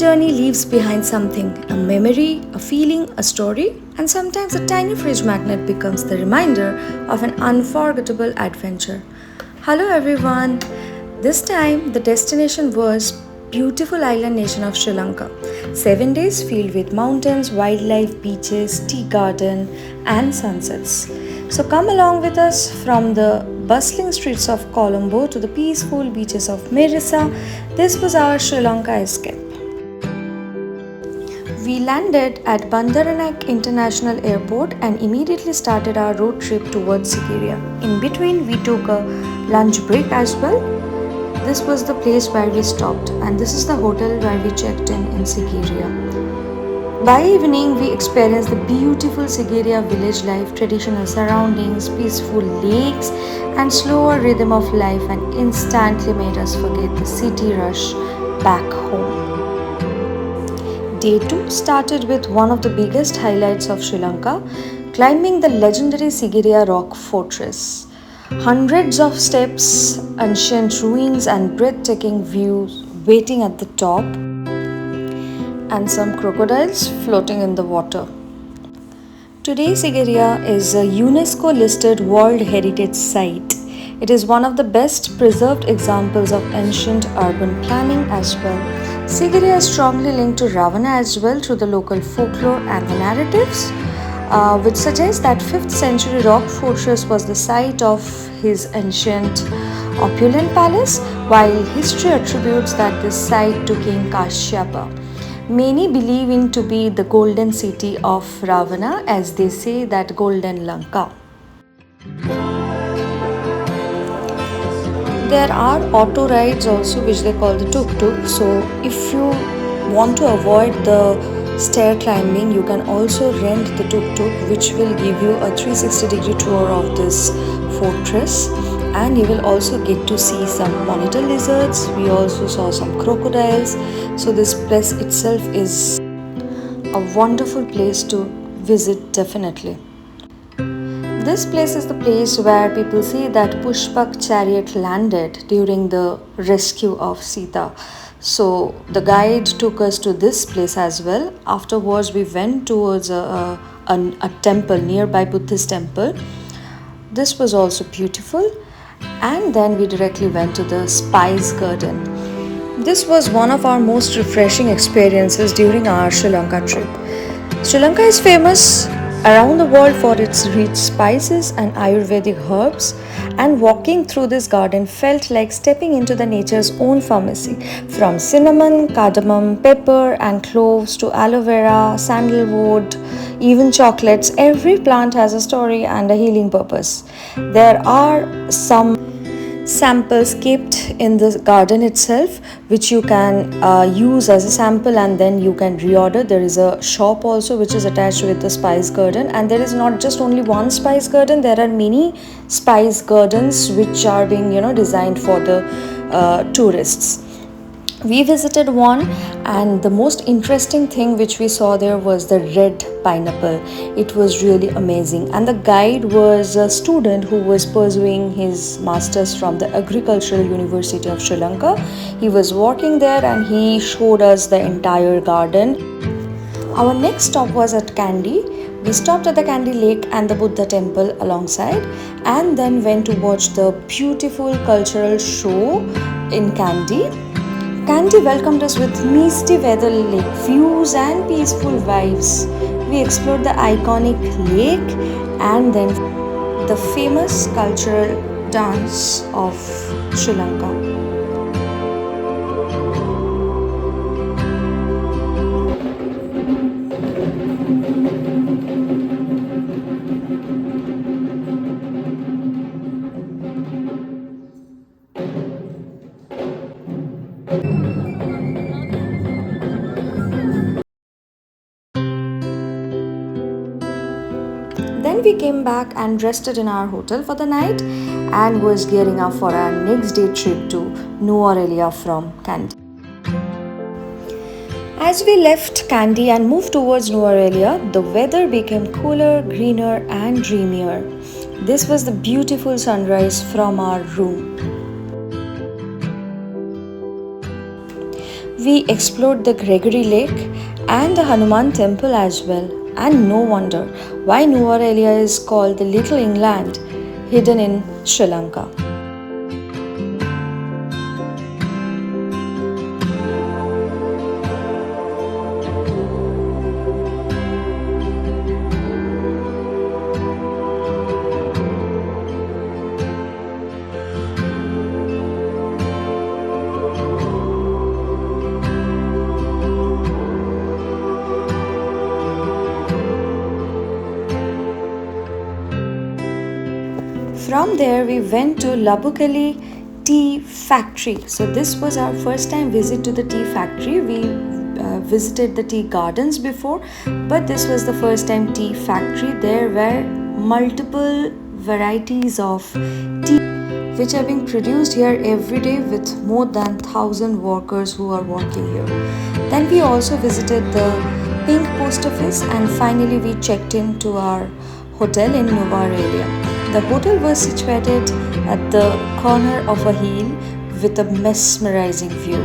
journey leaves behind something, a memory, a feeling, a story, and sometimes a tiny fridge magnet becomes the reminder of an unforgettable adventure. Hello everyone. This time the destination was beautiful island nation of Sri Lanka. 7 days filled with mountains, wildlife, beaches, tea garden, and sunsets. So come along with us from the bustling streets of Colombo to the peaceful beaches of Mirissa. This was our Sri Lanka escape. We landed at Bandaranaike International Airport and immediately started our road trip towards Sigiriya. In between, we took a lunch break as well. This was the place where we stopped, and this is the hotel where we checked in Sigiriya. By evening, we experienced the beautiful Sigiriya village life, traditional surroundings, peaceful lakes, and slower rhythm of life, and instantly made us forget the city rush back home. Day 2 started with one of the biggest highlights of Sri Lanka, climbing the legendary Sigiriya rock fortress. Hundreds of steps, ancient ruins, and breathtaking views waiting at the top, and some crocodiles floating in the water. Today, Sigiriya is a UNESCO listed World Heritage Site. It is one of the best preserved examples of ancient urban planning as well. Sigiriya is strongly linked to Ravana as well through the local folklore and the narratives, which suggests that 5th century rock fortress was the site of his ancient opulent palace, while history attributes that this site to King Kashyapa. Many believe it to be the golden city of Ravana, as they say that golden Lanka. There are auto rides also, which they call the tuk-tuk. So if you want to avoid the stair climbing, you can also rent the tuk-tuk, which will give you a 360-degree tour of this fortress. And you will also get to see some monitor lizards. We also saw some crocodiles. So this place itself is a wonderful place to visit definitely. This place is the place where people say that Pushpak chariot landed during the rescue of Sita. So the guide took us to this place as well. Afterwards, we went towards a temple, nearby Buddhist temple. This was also beautiful. And then we directly went to the Spice Garden. This was one of our most refreshing experiences during our Sri Lanka trip. Sri Lanka is famous around the world for its rich spices and Ayurvedic herbs, and walking through this garden felt like stepping into the nature's own pharmacy. From cinnamon, cardamom, pepper and cloves to aloe vera, sandalwood, even chocolates, every plant has a story and a healing purpose. There are some samples kept in the garden itself, which you can use as a sample, and then you can reorder. There is a shop also which is attached with the spice garden, and there is not just only one spice garden. There are many spice gardens which are being designed for the tourists. We visited one, and the most interesting thing which we saw there was the red pineapple. It was really amazing, and the guide was a student who was pursuing his masters from the Agricultural University of Sri Lanka. He was working there and he showed us the entire garden. Our next stop was at Kandy. We stopped at the Kandy Lake and the Buddha temple alongside, and then went to watch the beautiful cultural show in Kandy. Kandy welcomed us with misty weather, lake views and peaceful vibes. We explored the iconic lake and then the famous cultural dance of Sri Lanka. Then we came back and rested in our hotel for the night and was gearing up for our next day trip to Nuwara from Kandy. As we left Kandy and moved towards Nuwara, the weather became cooler, greener and dreamier. This was the beautiful sunrise from our room. We explored the Gregory Lake and the Hanuman temple as well. And no wonder why Nuwara is called the Little England, hidden in Sri Lanka. From there, we went to Labukali Tea Factory. So this was our first time visit to the tea factory. We visited the tea gardens before, but this was the first time tea factory. There were multiple varieties of tea which are being produced here every day with more than 1,000 workers who are working here. Then we also visited the Pink Post Office, and finally we checked in to our hotel in Nuwara area. The hotel was situated at the corner of a hill with a mesmerizing view.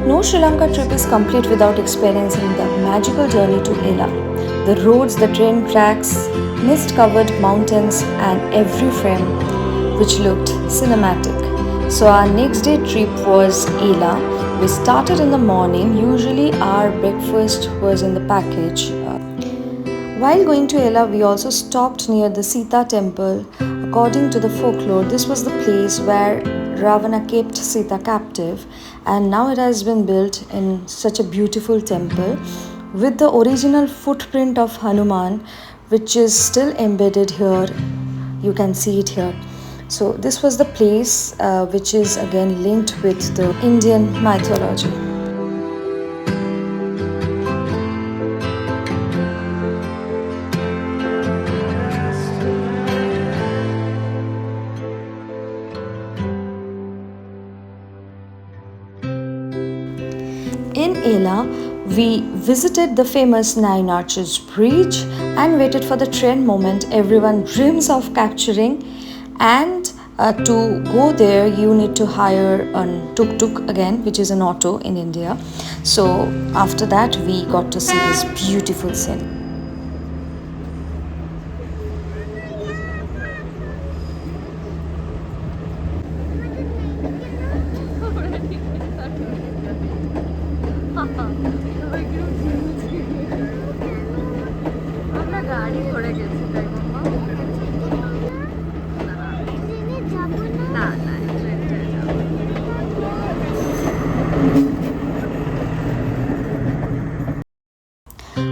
No Sri Lanka trip is complete without experiencing the magical journey to Yala. The roads, the train tracks, mist-covered mountains and every frame which looked cinematic. So our next day trip was Yala. We started in the morning. Usually our breakfast was in the package. While going to Yala, we also stopped near the Sita temple. According to the folklore, this was the place where Ravana kept Sita captive, and now it has been built in such a beautiful temple with the original footprint of Hanuman, which is still embedded here. You can see it here. So this was the place which is again linked with the Indian mythology. In Yala, we visited the famous Nine Arches Bridge and waited for the train moment everyone dreams of capturing. And to go there, you need to hire a tuk-tuk again, which is an auto in India. So after that, we got to see this beautiful scene.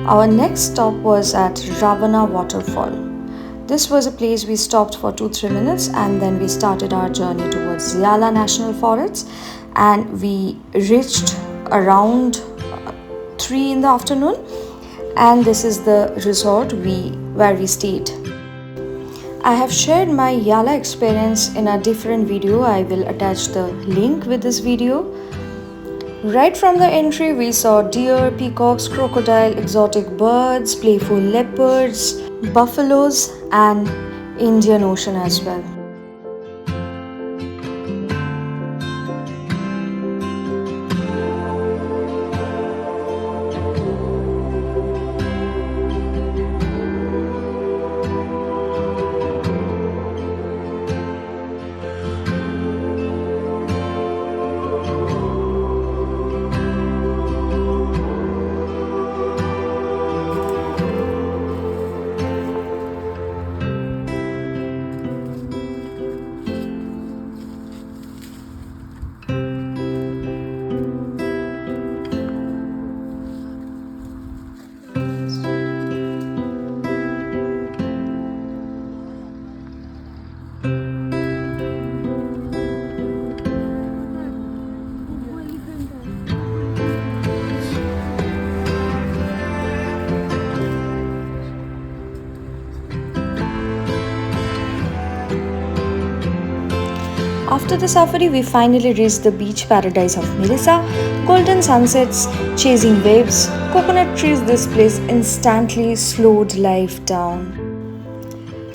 Our next stop was at Ravana Waterfall. This was a place we stopped for 2-3 minutes, and then we started our journey towards Yala National Forest, and we reached around 3 in the afternoon, and this is the resort where we stayed. I have shared my Yala experience in a different video. I will attach the link with this video. Right from the entry, we saw deer, peacocks, crocodile, exotic birds, playful leopards, buffaloes, and Indian Ocean as well. After the safari, we finally reached the beach paradise of Mirisa. Golden sunsets, chasing waves, coconut trees. This place instantly slowed life down.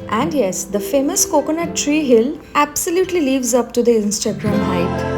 And yes, the famous coconut tree hill absolutely lives up to the Instagram hype.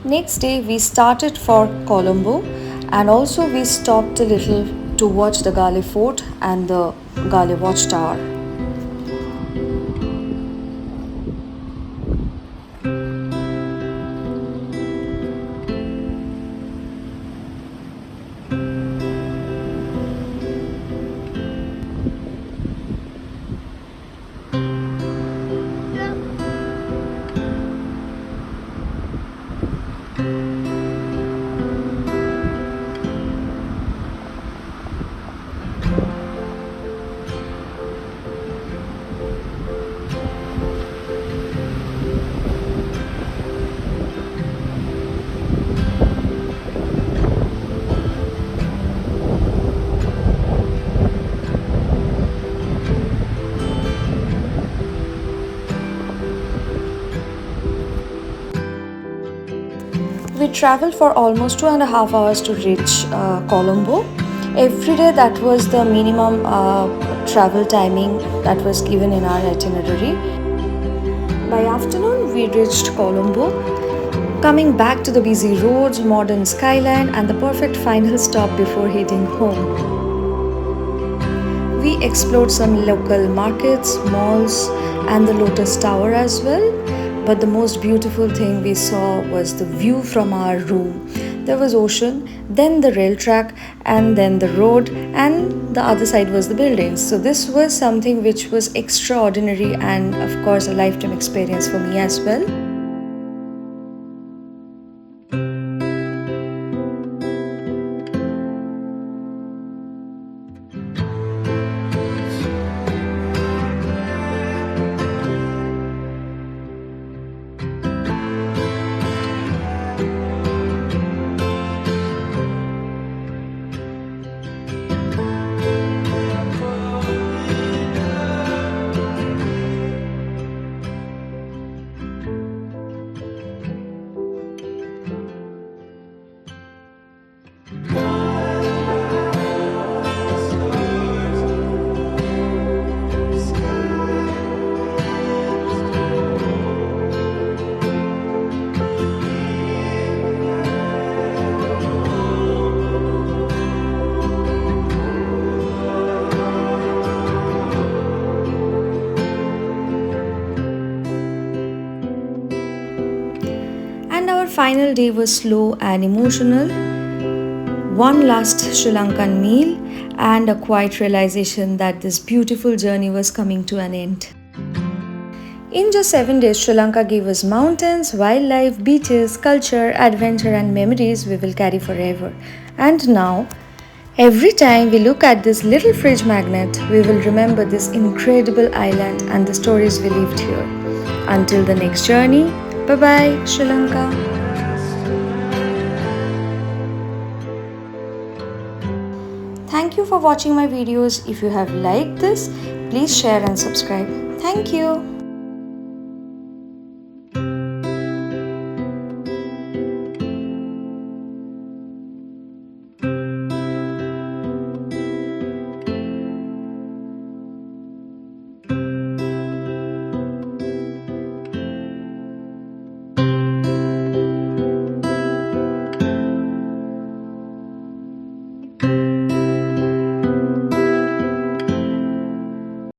Next day we started for Colombo, and also we stopped a little to watch the Gale Fort and the Gale Watchtower. We traveled for almost 2.5 hours to reach Colombo. Every day that was the minimum travel timing that was given in our itinerary. By afternoon, we reached Colombo, coming back to the busy roads, modern skyline, and the perfect final stop before heading home. We explored some local markets, malls, and the Lotus Tower as well. But the most beautiful thing we saw was the view from our room. There was ocean, then the rail track, and then the road, and the other side was the buildings. So this was something which was extraordinary and of course a lifetime experience for me as well. And our final day was slow and emotional. One last Sri Lankan meal and a quiet realization that this beautiful journey was coming to an end. In just 7 days, Sri Lanka gave us mountains, wildlife, beaches, culture, adventure, and memories we will carry forever. And now, every time we look at this little fridge magnet, we will remember this incredible island and the stories we lived here. Until the next journey, bye bye, Sri Lanka. Thank you for watching my videos. If you have liked this, please share and subscribe. Thank you.